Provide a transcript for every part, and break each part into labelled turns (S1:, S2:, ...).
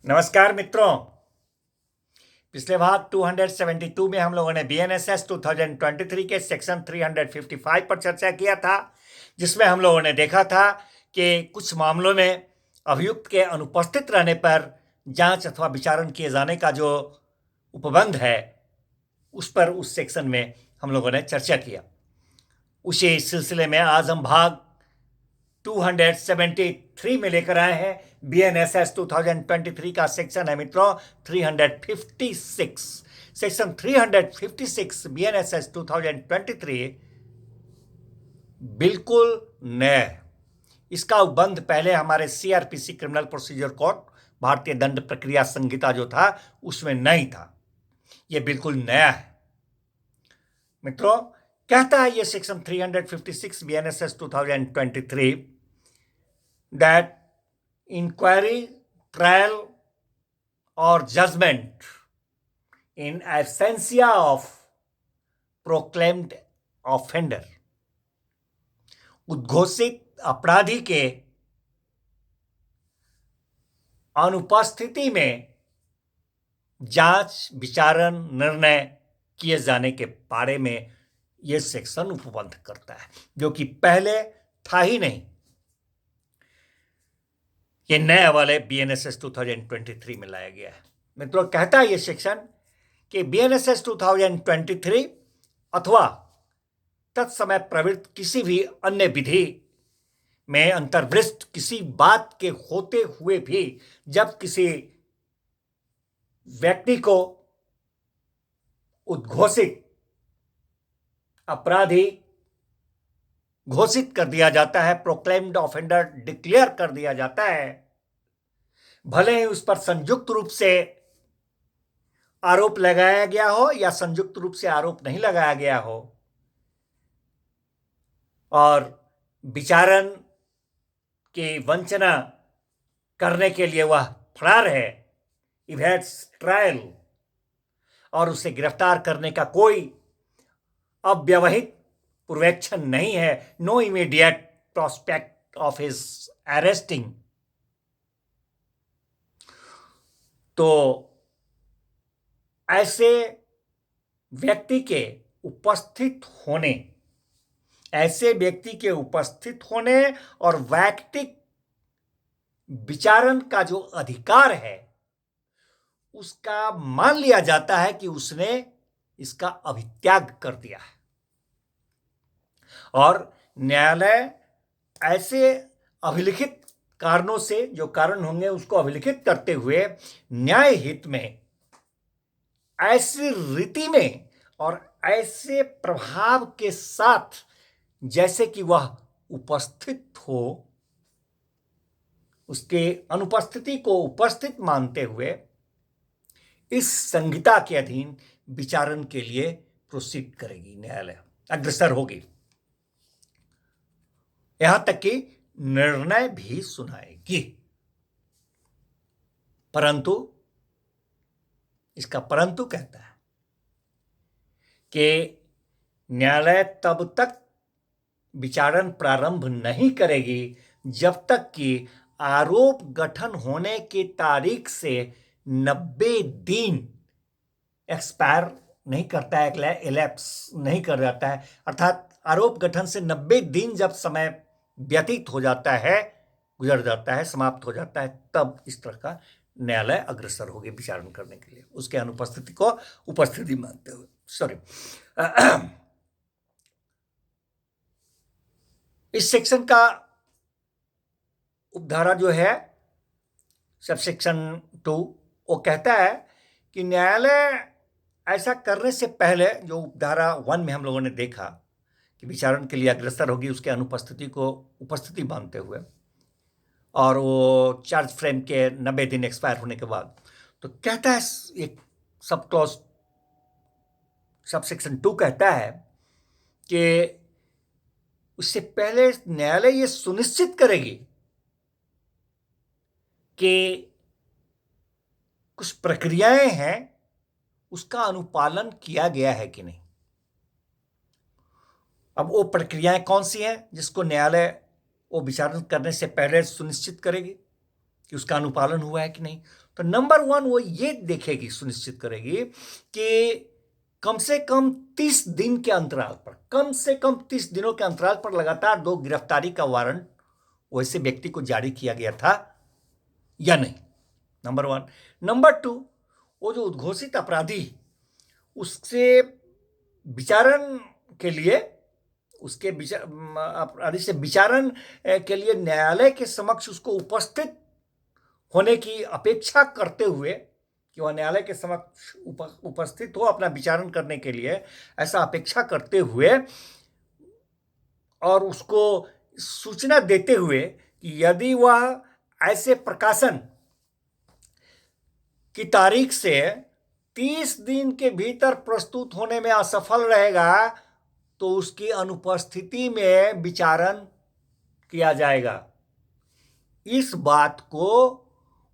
S1: नमस्कार मित्रों। पिछले भाग 272 में हम लोगों ने बीएनएसएस 2023 के सेक्शन 355 पर चर्चा किया था, जिसमें हम लोगों ने देखा था कि कुछ मामलों में अभियुक्त के अनुपस्थित रहने पर जांच अथवा विचारण किए जाने का जो उपबंध है उस पर उस सेक्शन में हम लोगों ने चर्चा किया। उसी सिलसिले में आज हम भाग 273 में लेकर आए हैं। बीएनएसएस 2023 का सेक्शन है मित्रों 356। सेक्शन 356 बीएनएसएस 2023 बिल्कुल नया है। इसका उपबंध पहले हमारे सीआरपीसी क्रिमिनल प्रोसीजर कोड भारतीय दंड प्रक्रिया संहिता जो था उसमें नहीं था। यह बिल्कुल नया है मित्रों। कहता है ये section 356 BNSS 2023 that inquiry, trial or judgment in absentia of proclaimed offender, उद्घोषित अपराधी के अनुपस्थिति में जांच विचारण निर्णय किए जाने के बारे में यह सेक्शन उपबंध करता है, जो कि पहले था ही नहीं। ये नए वाले बीएनएसएस 2023 में लाया गया है मित्रों। कहता है ये सेक्शन कि बीएनएसएस 2023 अथवा तत्समय प्रवृत्त किसी भी अन्य विधि में अंतर्वृष्ट किसी बात के होते हुए भी जब किसी व्यक्ति को उद्घोषित अपराधी घोषित कर दिया जाता है, प्रोक्लेम्ड ऑफेंडर डिक्लेयर कर दिया जाता है, भले ही उस पर संयुक्त रूप से आरोप लगाया गया हो या संयुक्त रूप से आरोप नहीं लगाया गया हो, और विचारण की वंचना करने के लिए वह फरार है, इवेट्स ट्रायल, और उसे गिरफ्तार करने का कोई अव्यवहित पूर्वेक्षण नहीं है, no immediate prospect of his arresting, तो ऐसे व्यक्ति के उपस्थित होने और वैयक्तिक विचारण का जो अधिकार है उसका मान लिया जाता है कि उसने इसका अभित्याग कर दिया है, और न्यायालय ऐसे अभिलिखित कारणों से, जो कारण होंगे उसको अभिलिखित करते हुए न्याय हित में ऐसी रीति में और ऐसे प्रभाव के साथ जैसे कि वह उपस्थित हो, उसके अनुपस्थिति को उपस्थित मानते हुए इस संहिता के अधीन विचारण के लिए प्रोसीड करेगी, न्यायालय अग्रसर होगी, यहां तक कि निर्णय भी सुनाएगी। परंतु इसका परंतु कहता है कि न्यायालय तब तक विचारण प्रारंभ नहीं करेगी जब तक कि आरोप गठन होने की तारीख से 90 दिन एक्सपायर नहीं करता है, एलैप्स नहीं कर जाता है, अर्थात आरोप गठन से 90 दिन जब समय व्यतीत हो जाता है, गुजर जाता है, समाप्त हो जाता है, तब इस तरह का न्यायालय अग्रसर होगी विचारण करने के लिए, उसके अनुपस्थिति को उपस्थिति मानते हुए। इस सेक्शन का उपधारा जो है सबसेक्शन 2 वो कहता है कि न्यायालय ऐसा करने से पहले, जो उपधारा 1 में हम लोगों ने देखा कि विचारण के लिए अग्रसर होगी उसके अनुपस्थिति को उपस्थिति मानते हुए, और वो चार्ज फ्रेम के 90 दिन एक्सपायर होने के बाद, तो कहता है एक सब क्लॉज सबसेक्शन 2 कहता है कि उससे पहले न्यायालय ये सुनिश्चित करेगी कि कुछ प्रक्रियाएं हैं उसका अनुपालन किया गया है कि नहीं। अब वो प्रक्रियाएं कौन सी हैं जिसको न्यायालय वो विचारण करने से पहले सुनिश्चित करेगी? कि उसका अनुपालन हुआ है कि नहीं। तो नंबर 1 वो ये देखेगी, सुनिश्चित करेगी कि कम से कम 30 दिन के अंतराल पर, कम से कम 30 दिनों के अंतराल पर लगातार 2 गिरफ्तारी का वारंट वैसे व्यक्ति को जारी किया गया था या नहीं, नंबर 1। नंबर 2, वो जो उद्घोषित अपराधी, उससे विचारण के लिए, उसके अपराधी से विचारण के लिए न्यायालय के समक्ष उसको उपस्थित होने की अपेक्षा करते हुए, कि वह न्यायालय के समक्ष उपस्थित हो अपना विचारण करने के लिए, ऐसा अपेक्षा करते हुए और उसको सूचना देते हुए कि यदि वह ऐसे प्रकाशन की तारीख से 30 दिन के भीतर प्रस्तुत होने में असफल रहेगा तो उसकी अनुपस्थिति में विचारण किया जाएगा। इस बात को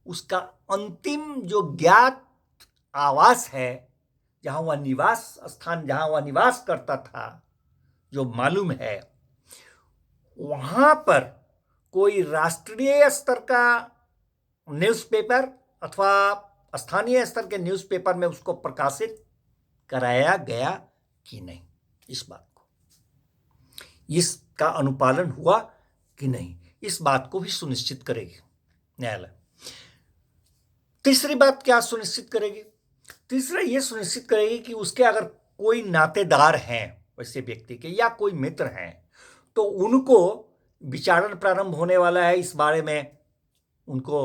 S1: उसका अंतिम जो ज्ञात आवास है, जहां वह निवास स्थान, जहां वह निवास करता था, जो मालूम है, वहां पर कोई राष्ट्रीय स्तर का न्यूज़पेपर अथवा स्थानीय स्तर के न्यूज़पेपर में उसको प्रकाशित कराया गया कि नहीं, इस बात को, इसका अनुपालन हुआ कि नहीं, इस बात को भी सुनिश्चित करेगी न्यायालय। तीसरी बात क्या सुनिश्चित करेगी? तीसरा ये सुनिश्चित करेगी कि उसके अगर कोई नातेदार हैं वैसे व्यक्ति के, या कोई मित्र हैं, तो उनको विचारण प्रारंभ होने वाला है इस बारे में उनको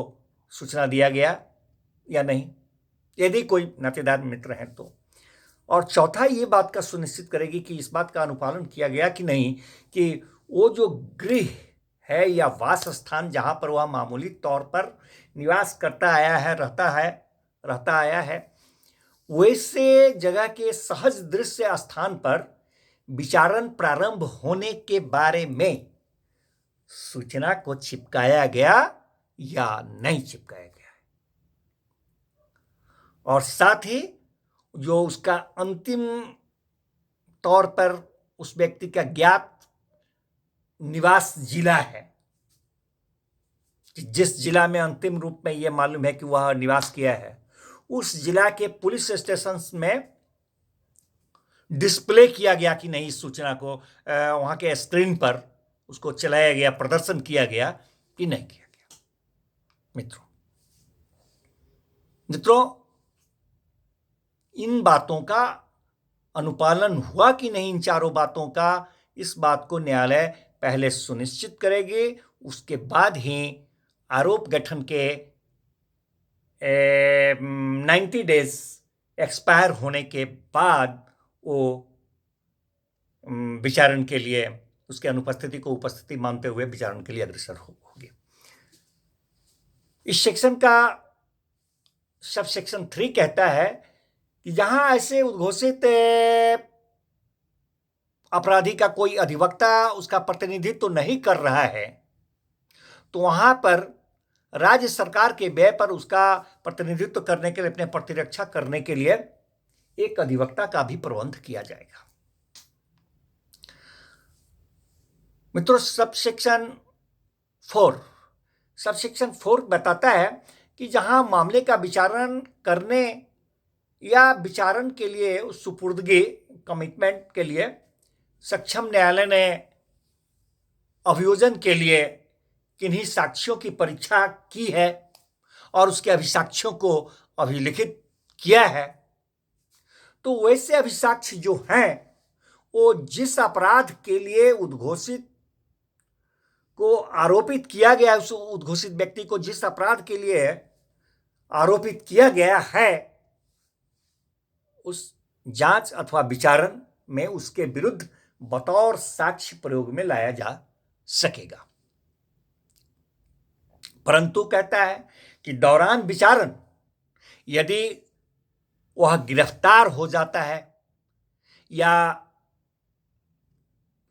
S1: सूचना दिया गया या नहीं, यदि कोई नातेदार मित्र हैं तो। और चौथा ये बात का सुनिश्चित करेगी कि इस बात का अनुपालन किया गया कि नहीं, कि वो जो गृह है या वास स्थान जहां पर वह मामूली तौर पर निवास करता आया है, रहता आया है, वैसे जगह के सहज दृश्य स्थान पर विचारण प्रारंभ होने के बारे में सूचना को चिपकाया गया या नहीं चिपकाया गया है। और साथ ही जो उसका अंतिम तौर पर उस व्यक्ति का ज्ञात निवास जिला है, कि जिस जिला में अंतिम रूप में यह मालूम है कि वह निवास किया है, उस जिला के पुलिस स्टेशन में डिस्प्ले किया गया कि नहीं, इस सूचना को वहां के स्क्रीन पर उसको चलाया गया, प्रदर्शन किया गया कि नहीं किया गया। मित्रों, इन बातों का अनुपालन हुआ कि नहीं, इन चारों बातों का, इस बात को न्यायालय पहले सुनिश्चित करेगी, उसके बाद ही आरोप गठन के 90 डेज एक्सपायर होने के बाद वो विचारण के लिए, उसके अनुपस्थिति को उपस्थिति मानते हुए विचारण के लिए अग्रसर होगी। इस सेक्शन का सब सेक्शन 3 कहता है कि जहां ऐसे उद्घोषित अपराधी का कोई अधिवक्ता उसका प्रतिनिधित्व तो नहीं कर रहा है, तो वहां पर राज्य सरकार के व्यय पर उसका प्रतिनिधित्व करने के लिए, अपने प्रतिरक्षा करने के लिए एक अधिवक्ता का भी प्रबंध किया जाएगा। मित्रों, सब सेक्शन 4 बताता है कि जहां मामले का विचारण करने या विचारण के लिए सुपुर्दगी, कमिटमेंट के लिए सक्षम न्यायालय ने अभियोजन के लिए किन्हीं साक्ष्यों की परीक्षा की है और उसके अभिसाक्ष्यों को अभिलिखित किया है, तो वैसे अभिसाक्ष्य जो हैं वो जिस अपराध के लिए उद्घोषित को आरोपित किया गया, उस उद्घोषित व्यक्ति को जिस अपराध के लिए आरोपित किया गया है, उस जांच अथवा विचारण में उसके विरुद्ध बतौर साक्ष्य प्रयोग में लाया जा सकेगा। परंतु कहता है कि दौरान विचारण यदि वह गिरफ्तार हो जाता है या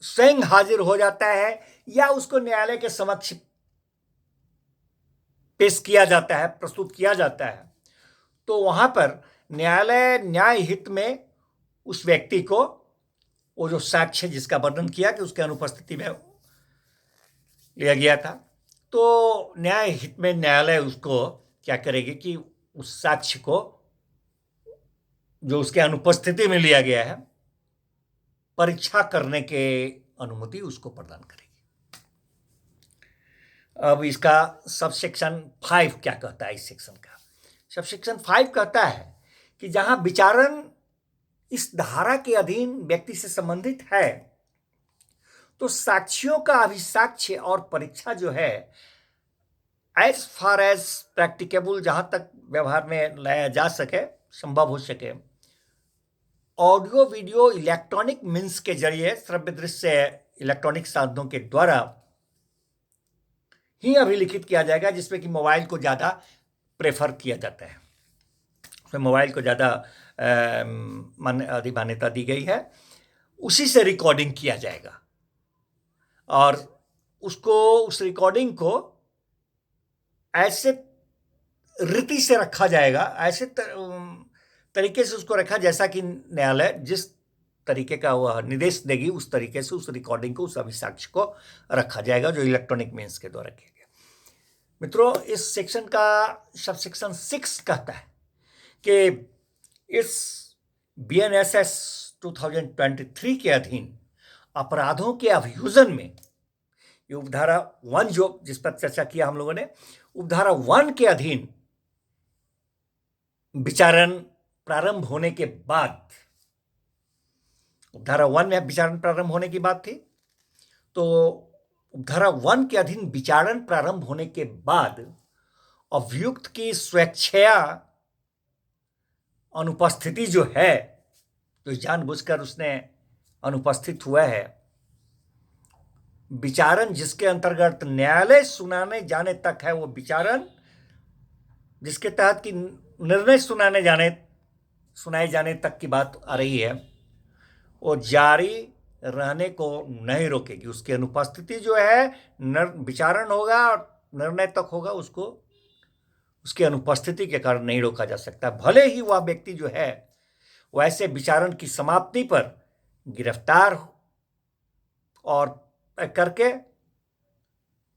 S1: स्वयं हाजिर हो जाता है या उसको न्यायालय के समक्ष पेश किया जाता है, प्रस्तुत किया जाता है, तो वहां पर न्यायालय न्याय हित में उस व्यक्ति को, वो जो साक्ष्य जिसका वर्णन किया कि उसके अनुपस्थिति में लिया गया था, तो न्याय हित में न्यायालय उसको क्या करेगी कि उस साक्ष्य को जो उसके अनुपस्थिति में लिया गया है परीक्षा करने के अनुमति उसको प्रदान करेगी। अब इसका सब सेक्शन 5 क्या कहता है? इस सेक्शन का सब सेक्शन 5 कहता है कि जहां विचारण इस धारा के अधीन व्यक्ति से संबंधित है तो साक्ष्यों का अभिसाक्ष्य और परीक्षा जो है एज फार एज प्रैक्टिकेबल, जहां तक व्यवहार में लाया जा सके, संभव हो सके, ऑडियो वीडियो इलेक्ट्रॉनिक मीन्स के जरिए, श्रव्य दृश्य इलेक्ट्रॉनिक साधनों के द्वारा ही अभिलिखित किया जाएगा, जिसमें कि मोबाइल को ज़्यादा प्रेफर किया जाता है, उसमें मोबाइल को ज़्यादा मान्यता दी गई है। उसी से रिकॉर्डिंग किया जाएगा और उसको, उस रिकॉर्डिंग को ऐसे रीति से रखा जाएगा, ऐसे तरीके से उसको रखा जैसा कि न्यायालय जिस तरीके का वह निर्देश देगी उस तरीके से उस रिकॉर्डिंग को, उस अभिसाक्ष्य को रखा जाएगा जो इलेक्ट्रॉनिक मीन्स के द्वारा किया गया। मित्रों, इस सेक्शन का सब सेक्शन 6 कहता है कि इस BNSS 2023 के अधीन अपराधों के अभियोजन में ये उपधारा 1 जो जिस पर चर्चा किया हम लोगों ने, उपधारा 1 के अधीन विचारण प्रारंभ होने के बाद, उपधारा 1 में विचारण प्रारंभ होने की बात थी, तो उपधारा 1 के अधीन विचारण प्रारंभ होने के बाद अभियुक्त की स्वेच्छया अनुपस्थिति जो है, जो जानबूझकर उसने अनुपस्थित हुआ है, विचारण जिसके अंतर्गत न्यायालय सुनाने जाने तक है, वो विचारण जिसके तहत कि निर्णय सुनाए जाने तक की बात आ रही है, वो जारी रहने को नहीं रोकेगी। उसकी अनुपस्थिति जो है, विचारण होगा और निर्णय तक होगा, उसको उसकी अनुपस्थिति के कारण नहीं रोका जा सकता, भले ही वह व्यक्ति जो है वैसे विचारण की समाप्ति पर गिरफ्तार और करके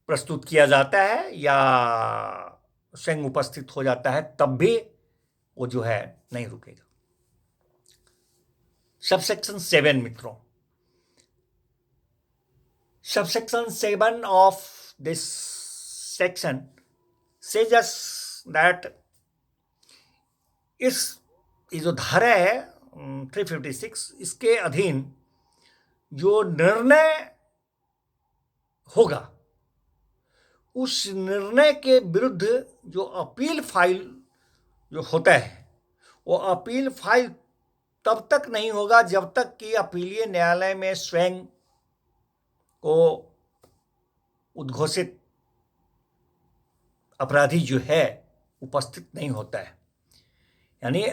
S1: प्रस्तुत किया जाता है या स्वयं उपस्थित हो जाता है, तब भी वो जो है नहीं रुकेगा। सबसेक्शन 7 मित्रों, subsection 7 of this section says us that इस जो धारा है 356, इसके अधीन जो निर्णय होगा, उस निर्णय के विरुद्ध जो अपील फाइल जो होता है, वो अपील फाइल तब तक नहीं होगा जब तक कि अपीलीय न्यायालय में स्वयं को उद्घोषित अपराधी जो है उपस्थित नहीं होता है। यानी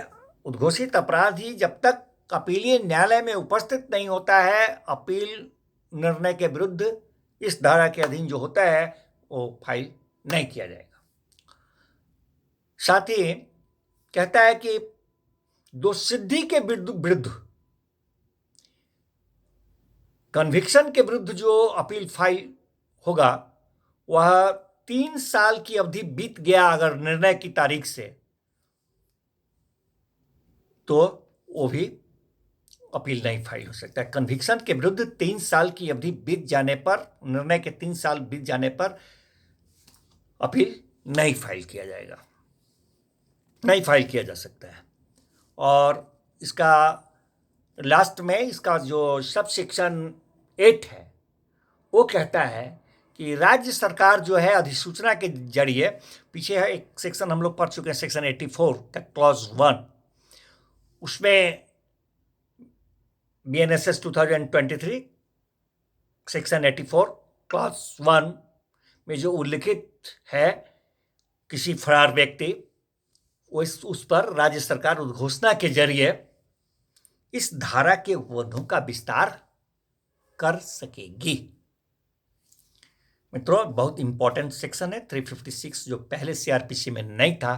S1: उद्घोषित अपराधी जब तक अपीलीय न्यायालय में उपस्थित नहीं होता है, अपील निर्णय के विरुद्ध इस धारा के अधीन जो होता है वो फाइल नहीं किया जाएगा। साथ ही कहता है कि दोषसिद्धि के विरुद्ध, कन्विक्शन के विरुद्ध जो अपील फाइल होगा, वह 3 साल की अवधि बीत गया अगर निर्णय की तारीख से, तो वो भी अपील नहीं फाइल हो सकता है। कन्विक्शन के विरुद्ध 3 साल की अवधि बीत जाने पर, निर्णय के 3 साल बीत जाने पर अपील नहीं फाइल किया जाएगा, नहीं फाइल किया जा सकता है। और इसका लास्ट में इसका जो सब सेक्शन 8 है, वो कहता है कि राज्य सरकार जो है अधिसूचना के जरिए, पीछे है एक सेक्शन हम लोग पढ़ चुके हैं, सेक्शन 84 का क्लॉज 1, उसमें BNSS 2023 सेक्शन 84 क्लॉज 1 में जो उल्लिखित है, किसी फरार व्यक्ति उस पर राज्य सरकार उद्घोषणा के जरिए इस धारा के उपबंधों का विस्तार कर सकेगी। मित्रों, बहुत इंपॉर्टेंट सेक्शन है 356, जो पहले CRPC में नहीं था,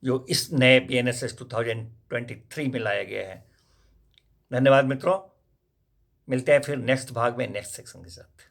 S1: जो इस नए BNSS 2023 में लाया गया है। धन्यवाद मित्रों, मिलते हैं फिर नेक्स्ट भाग में नेक्स्ट सेक्शन के साथ।